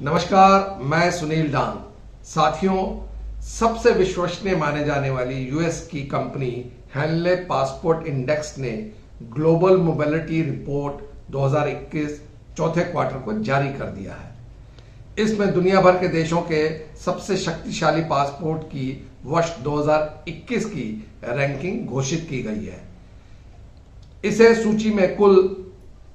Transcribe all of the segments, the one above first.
नमस्कार, मैं सुनील डांग। साथियों, सबसे विश्वसनीय माने जाने वाली यूएस की कंपनी हेनले पासपोर्ट इंडेक्स ने ग्लोबल मोबिलिटी रिपोर्ट 2021 चौथे क्वार्टर को जारी कर दिया है। इसमें दुनिया भर के देशों के सबसे शक्तिशाली पासपोर्ट की वर्ष 2021 की रैंकिंग घोषित की गई है। इसे सूची में कुल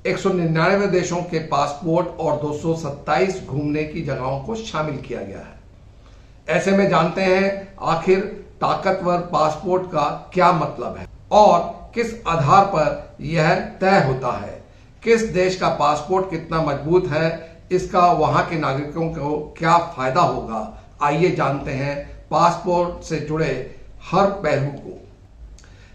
199 देशों के पासपोर्ट और 227 घूमने की जगहों को शामिल किया गया है। ऐसे में जानते हैं आखिर ताकतवर पासपोर्ट का क्या मतलब है और किस आधार पर यह तय होता है। किस देश का पासपोर्ट कितना मजबूत है, इसका वहां के नागरिकों को क्या फायदा होगा। आइए जानते हैं पासपोर्ट से जुड़े हर पहलू को।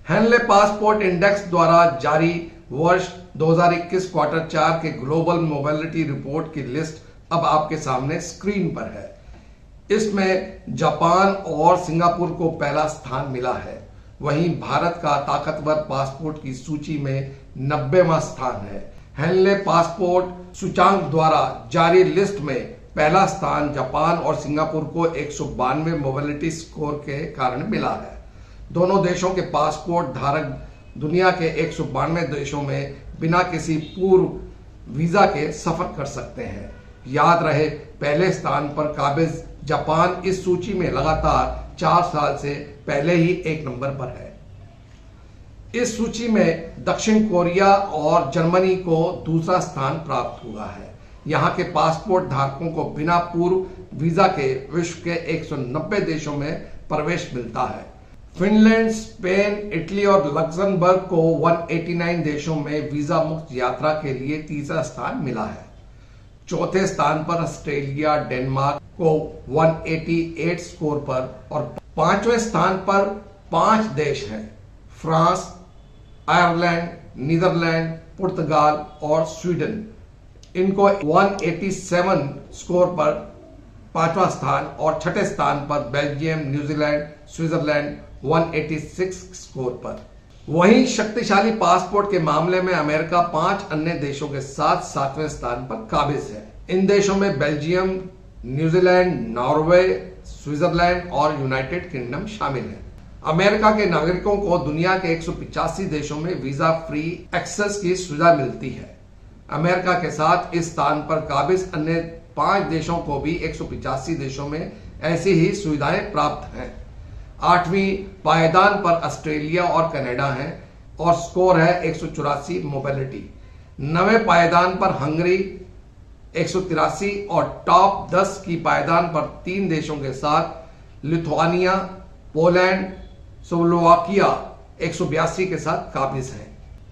हेनले पासपोर्ट इंडेक्स द्वारा जारी वर्ष 2021 क्वार्टर 4 के ग्लोबल मोबिलिटी रिपोर्ट की लिस्ट अब आपके सामने स्क्रीन पर है। इसमें जापान और सिंगापुर को पहला स्थान मिला है। वहीं भारत का ताकतवर पासपोर्ट की सूची में 90वां स्थान है। हेनले पासपोर्ट सूचांक द्वारा जारी लिस्ट में पहला स्थान जापान और सिंगापुर को 192 मोबिलिटी स्कोर के कारण मिला है। दोनों देशों के पासपोर्ट धारक दुनिया के 192 देशों में बिना किसी पूर्व वीजा के सफर कर सकते हैं। याद रहे, पहले स्थान पर काबिज जापान इस सूची में लगातार 4 साल से पहले ही 1 नंबर पर है। इस सूची में दक्षिण कोरिया और जर्मनी को दूसरा स्थान प्राप्त हुआ है। यहाँ के पासपोर्ट धारकों को बिना पूर्व वीजा के विश्व के 190 देशों में प्रवेश मिलता है। फिनलैंड, स्पेन, इटली और लक्समबर्ग को 189 देशों में वीजा मुक्त यात्रा के लिए तीसरा स्थान मिला है। चौथे स्थान पर ऑस्ट्रेलिया, डेनमार्क को 188 स्कोर पर और 5वें स्थान पर 5 देश हैं: फ्रांस, आयरलैंड, नीदरलैंड, पुर्तगाल और स्वीडन। इनको 187 स्कोर पर 5वां स्थान और 6ठे स्थान पर बेल्जियम, न्यूजीलैंड, स्विट्जरलैंड 186 स्कोर पर। वहीं शक्तिशाली पासपोर्ट के मामले में अमेरिका 5 अन्य देशों के साथ 7वें स्थान पर काबिज है। इन देशों में बेल्जियम, न्यूजीलैंड, नॉर्वे, स्विट्जरलैंड और यूनाइटेड किंगडम शामिल है। अमेरिका के नागरिकों को दुनिया के 185 देशों में वीजा फ्री एक्सेस की सुविधा मिलती है। अमेरिका के साथ इस स्थान पर काबिज अन्य 5 देशों को भी 185 देशों में ऐसी ही सुविधाएं प्राप्त हैं। 8वीं पायदान पर ऑस्ट्रेलिया और कनाडा हैं और स्कोर है 184 मोबिलिटी। 9वें पायदान पर हंगरी 183 और टॉप 10 की पायदान पर 3 देशों के साथ लिथुआनिया, पोलैंड, स्लोवाकिया 182 के साथ काबिज हैं।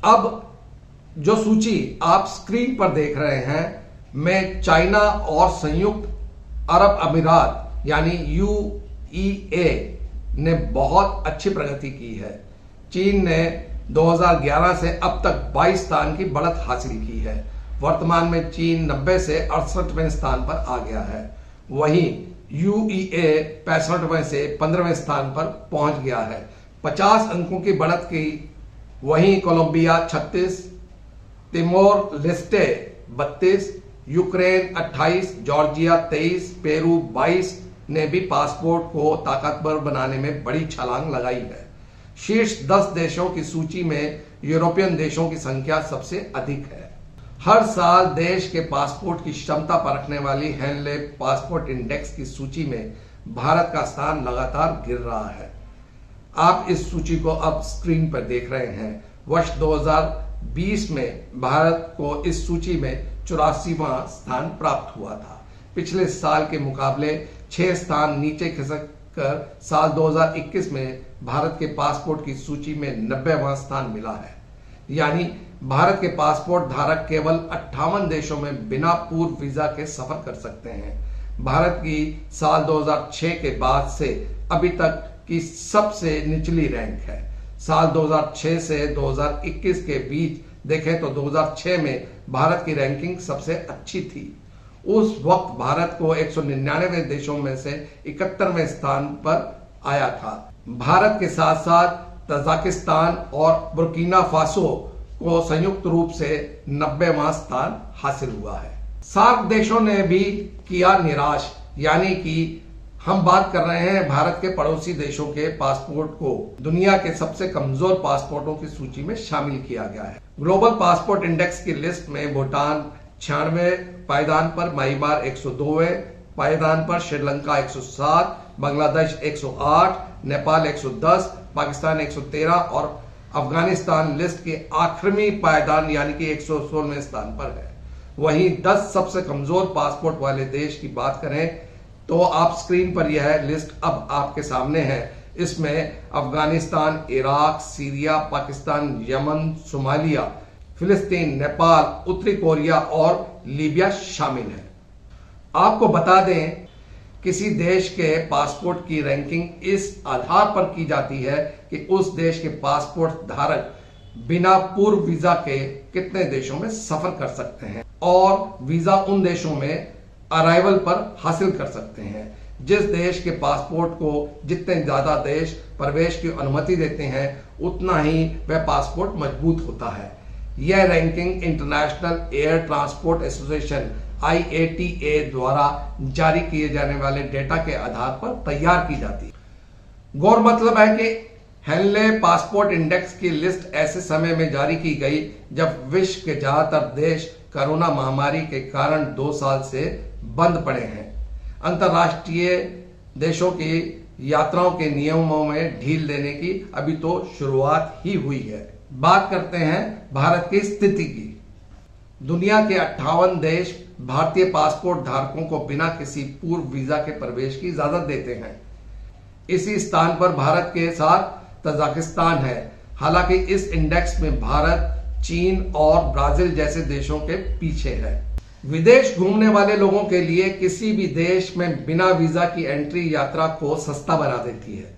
अब जो सूची आप स्क्रीन पर देख रहे हैं में चाइना और संयुक्त अरब अमीरात यानी यूईए ने बहुत अच्छी प्रगति की है। चीन ने 2011 से अब तक 22 स्थान की बढ़त हासिल की है। वर्तमान में चीन 90 से 68वें स्थान पर आ गया है। वहीं यूईए 65वें से 15वें स्थान पर पहुंच गया है। 50 अंकों की बढ़त की। वहीं Colombia 36, Timor Leste 32, Ukraine 28, Georgia 23, Peru 22 ने भी पासपोर्ट को ताकतवर बनाने में बड़ी छलांग लगाई है। शीर्ष 10 देशों की सूची में यूरोपियन देशों की संख्या सबसे अधिक है। हर साल देश के पासपोर्ट की क्षमता परखने वाली हेनले पासपोर्ट इंडेक्स की सूची में भारत का स्थान लगातार गिर रहा है। आप इस सूची को अब स्क्रीन पर देख रहे हैं। वर्ष 2020 में भारत को इस सूची में 84वां स्थान प्राप्त हुआ था। पिछले साल के मुकाबले 6 स्थान नीचे खिसक कर साल 2021 में भारत के पासपोर्ट की सूची में 90वां स्थान मिला है। यानी भारत के पासपोर्ट धारक केवल 58 देशों में बिना पूर्व वीजा के सफर कर सकते हैं। भारत की साल 2006 के बाद से अभी तक की सबसे निचली रैंक है। साल 2006 से 2021 के बीच देखें तो 2006 में भारत की रैंकिंग सबसे अच्छी थी। उस वक्त भारत को 199 देशों में से 71वें स्थान पर आया था। भारत के साथ साथ तजाकिस्तान और बुर्किना फासो को संयुक्त रूप से 90वां स्थान हासिल हुआ है। सार्क देशों ने भी किया निराश, यानी कि हम बात कर रहे हैं भारत के पड़ोसी देशों के पासपोर्ट को दुनिया के सबसे कमजोर पासपोर्टों की सूची में शामिल किया गया है। ग्लोबल पासपोर्ट इंडेक्स की लिस्ट में भूटान 96 पायदान पर, म्यांमार 102 पायदान पर, श्रीलंका 107, बांग्लादेश 108, नेपाल 110, पाकिस्तान 113 और अफगानिस्तान लिस्ट के आखिरी पायदान यानी कि 116वें स्थान पर है। वहीं 10 सबसे कमजोर पासपोर्ट वाले देश की बात करें तो आप स्क्रीन पर यह लिस्ट अब आपके सामने है। इसमें Afghanistan, Iraq, Syria, Pakistan, Yemen, Somalia, फिलिस्तीन, नेपाल, उत्तरी कोरिया और लीबिया शामिल है। आपको बता दें, किसी देश के पासपोर्ट की रैंकिंग इस आधार पर की जाती है कि उस देश के पासपोर्ट धारक बिना पूर्व वीजा के कितने देशों में सफर कर सकते हैं और वीजा उन देशों में अराइवल पर हासिल कर सकते हैं। जिस देश के पासपोर्ट को जितने ज्यादा देश प्रवेश की अनुमति देते हैं उतना ही वह पासपोर्ट मजबूत होता है। यह ranking international air transport association IATA द्वारा जारी किए जाने वाले डेटा के आधार पर तैयार की जाती है। गौर मतलब है कि हेनले पासपोर्ट इंडेक्स की लिस्ट ऐसे समय में जारी की गई जब विश्व के ज्यादातर देश कोरोना महामारी के कारण 2 साल से बंद पड़े हैं। अंतर्राष्ट्रीय देशों की यात्राओं के नियमों में ढील देने की अभी तो शुरुआत ही हुई है। बात करते हैं भारत की स्थिति की। दुनिया के 58 देश भारतीय पासपोर्ट धारकों को बिना किसी पूर्व वीजा के प्रवेश की इजाजत देते हैं। इसी स्थान पर भारत के साथ तजाकिस्तान है। हालांकि इस इंडेक्स में भारत, चीन और ब्राजील जैसे देशों के पीछे है। विदेश घूमने वाले लोगों के लिए किसी भी देश में बिना वीजा की एंट्री यात्रा को सस्ता बना देती है।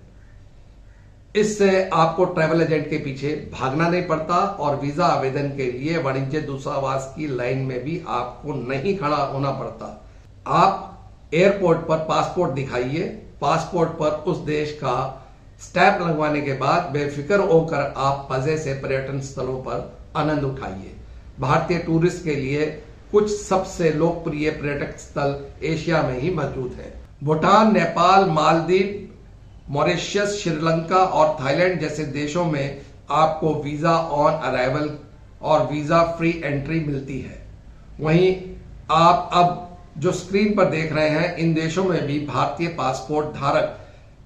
इससे आपको ट्रैवल एजेंट के पीछे भागना नहीं पड़ता और वीजा आवेदन के लिए वाणिज्य दूतावास की लाइन में भी आपको नहीं खड़ा होना पड़ता। आप एयरपोर्ट पर पासपोर्ट दिखाइए, पासपोर्ट पर उस देश का स्टैंप लगवाने के बाद बेफिक्र होकर आप मजे से पर्यटन स्थलों पर आनंद उठाइए। भारतीय टूरिस्ट के लिए कुछ सबसे लोकप्रिय पर्यटक स्थल एशिया में ही मौजूद हैं। भूटान, नेपाल, मालदीव, मॉरिशस, श्रीलंका और थाईलैंड जैसे देशों में आपको वीजा ऑन अराइवल और वीजा फ्री एंट्री मिलती है। वहीं आप अब जो स्क्रीन पर देख रहे हैं, इन देशों में भी भारतीय पासपोर्ट धारक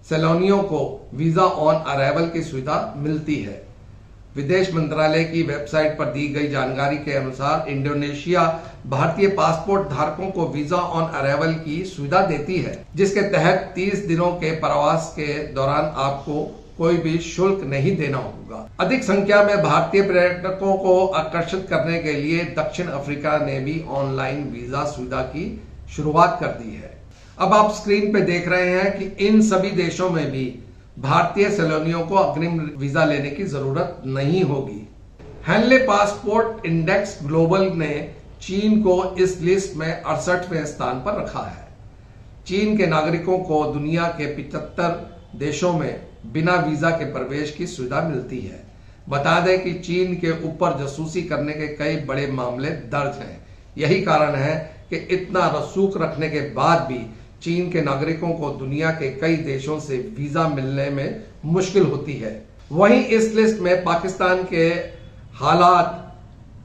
सैलानियों को वीजा ऑन अराइवल की सुविधा मिलती है। विदेश मंत्रालय की वेबसाइट पर दी गई जानकारी के अनुसार इंडोनेशिया भारतीय पासपोर्ट धारकों को वीजा ऑन अराइवल की सुविधा देती है, जिसके तहत 30 दिनों के प्रवास के दौरान आपको कोई भी शुल्क नहीं देना होगा। अधिक संख्या में भारतीय पर्यटकों को आकर्षित करने के लिए दक्षिण अफ्रीका ने भी ऑनलाइन वीजा सुविधा की शुरुआत कर दी है। अब आप स्क्रीन पे देख रहे हैं कि इन सभी देशों में भी भारतीय सैलानियों को अग्रिम वीजा लेने की जरूरत नहीं होगी। हेनले पासपोर्ट इंडेक्स ग्लोबल ने चीन को इस लिस्ट में 68वें स्थान पर रखा है। चीन के नागरिकों को दुनिया के 75 देशों में बिना वीजा के प्रवेश की सुविधा मिलती है। बता दें कि चीन के ऊपर जासूसी करने के कई बड़े मामले दर्ज हैं। यही कारण है कि इतना रसूख रखने के बाद भी चीन के नागरिकों को दुनिया के कई देशों से वीजा मिलने में मुश्किल होती है। वहीं इस लिस्ट में पाकिस्तान के हालात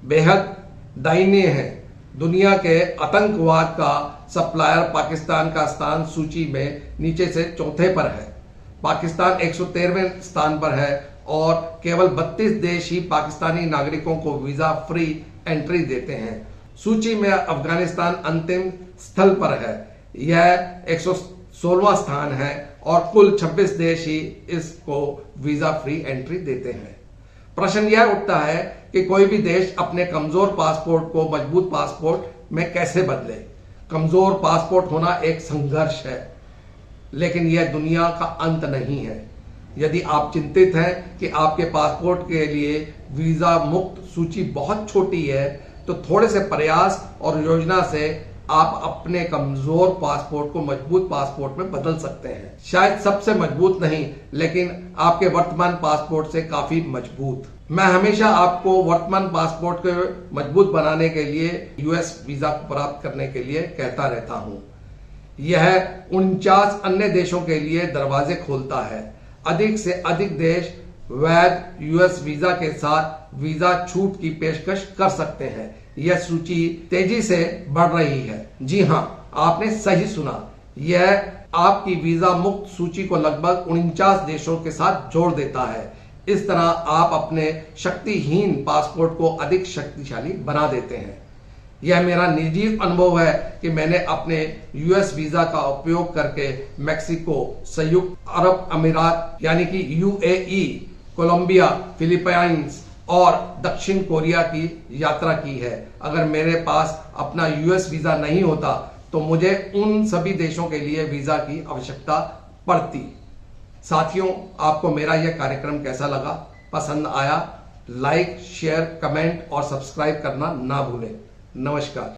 बेहद दयनीय हैं। दुनिया के आतंकवाद का सप्लायर पाकिस्तान का स्थान सूची में नीचे से चौथे पर है। पाकिस्तान 113वें स्थान पर है और केवल 32 देश ही पाकिस्तानी नागरिकों को वीजा फ्री एंट्री देते हैं। सूची में अफगानिस्तान अंतिम स्थल पर है, यह 116वां स्थान है और कुल 26 देश ही इसको वीजा फ्री एंट्री देते हैं। प्रश्न यह उठता है कि कोई भी देश अपने कमजोर पासपोर्ट को मजबूत पासपोर्ट में कैसे बदले। कमजोर पासपोर्ट होना एक संघर्ष है, लेकिन यह दुनिया का अंत नहीं है। यदि आप चिंतित हैं कि आपके पासपोर्ट के लिए वीजा मुक्त सूची बहुत छोटी है, तो थोड़े से प्रयास और योजना से आप अपने कमजोर पासपोर्ट को मजबूत पासपोर्ट में बदल सकते हैं। शायद सबसे मजबूत नहीं, लेकिन आपके वर्तमान पासपोर्ट से काफी मजबूत। मैं हमेशा आपको वर्तमान पासपोर्ट को मजबूत बनाने के लिए यूएस वीजा को प्राप्त करने के लिए कहता रहता हूं। यह 49 अन्य देशों के लिए दरवाजे खोलता है। अधिक से अधिक देश वैध यूएस वीजा के साथ वीजा छूट की पेशकश कर सकते हैं। यह सूची तेजी से बढ़ रही है। जी हां, आपने सही सुना। यह आपकी वीजा मुक्त सूची को लगभग 49 देशों के साथ जोड़ देता है। इस तरह आप अपने शक्तिहीन पासपोर्ट को अधिक शक्तिशाली बना देते हैं। यह मेरा निजी अनुभव है कि मैंने अपने यूएस वीजा का उपयोग करके मेक्सिको, संयुक्त अरब अमीरात यानी कि यूएई, कोलंबिया, फिलीपाइंस और दक्षिण कोरिया की यात्रा की है। अगर मेरे पास अपना यूएस वीजा नहीं होता तो मुझे उन सभी देशों के लिए वीजा की आवश्यकता पड़ती। साथियों, आपको मेरा यह कार्यक्रम कैसा लगा? पसंद आया? लाइक, शेयर, कमेंट और सब्सक्राइब करना ना भूलें। नमस्कार।